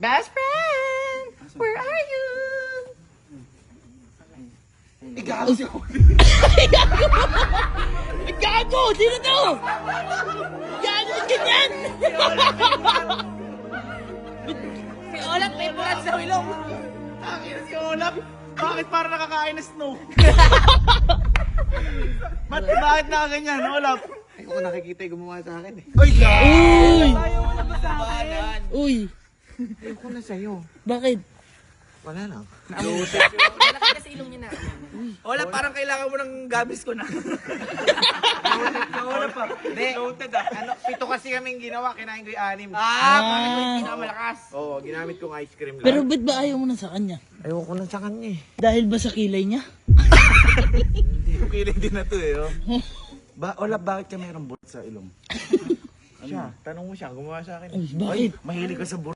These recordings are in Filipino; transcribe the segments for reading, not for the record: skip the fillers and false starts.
Best friend! Where are you? Igago si Gago! Sino to? Gago! Ganyan! Si Olap may bulat sa ilong. Akin na si Olaf. Bakit para nakakain na snow? Bakit nakaganyan, Olaf? Ay, ko nakikita yung gumawa sa akin eh. Uy! Uy! Ayaw mo na ba sa akin? Uy! Ayoko na sa'yo. Bakit? Wala lang. Malaki na sa ilong niya na. Olaf, parang kailangan mo ng gabis ko na. Olaf pa. Hindi. Noted ah. Ano, pito kasi kaming ginawa, kinain ko yung anim. Bakit ko yung pinakamalakas? Oo, ginamit kong ice cream lang. Pero ba't ba ayaw mo na sa kanya? Ayoko na sa kanya eh. Dahil ba sa kilay niya? Kiling din na to eh. Oh. Olaf, bakit ka mayroong burot sa ilong? Siya, tanong mo siya, gumawa sa akin. Ay, bakit? Mahilig ka sa burot.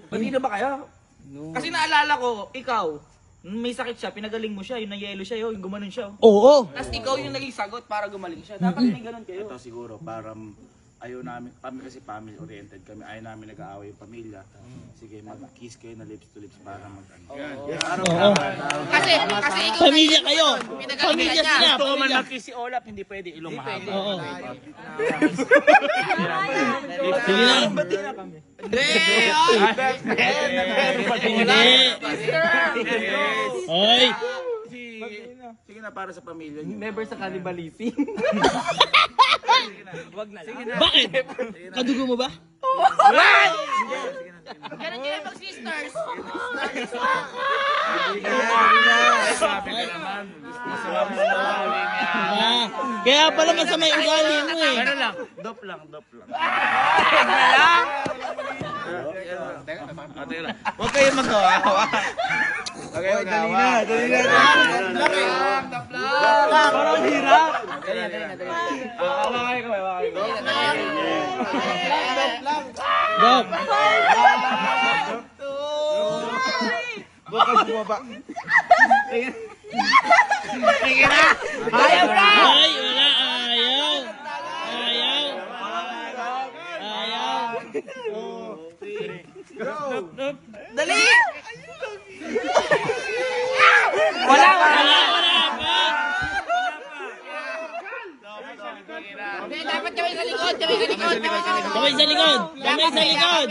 Hindi na ba kayo? Kasi naalala ko, ikaw, nung may sakit siya, pinagaling mo siya, yung na-yellow siya, yung gumanon siya. Oo! Tapos ikaw yung naging sagot para gumaling siya. Dapat may ganun kayo. Ito siguro para ayaw namin, kami kasi family oriented kami, ayaw namin nag-aaway yung pamilya. Sige, mag-kiss kayo na lips to lips para mag-ano. Oo! Kasi ikaw Pamilya kayo! pinagaling Pamilya niya. sila! Gusto ko man Pamilya! mag-kiss si Olaf, hindi pwede ilong mahaba. Oo! Sige na! Hindi! Hindi! Hoy! Sige na, para sa pamilya niyo. Never sa cannibalism. Bakit? Kadugo mo ba? Ganun yun pag sisters. Sabi ka naman. Kaya pala masama yung ugali mo eh. Ano lang, dop lang. Huwag kayo magawa. Huwag kayo magawa. Dali na. Parang hirap. Dali na. Dok! Bukas bumaba. Ayaw na! Ay, wala! Ayaw! Ayaw! Ayaw! Dali! Wala! Wala pa! Hindi, dapat kami sa likod. Kami sa likod. Kamay sa likod! Kamay sa likod!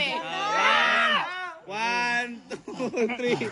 1, 2, 3.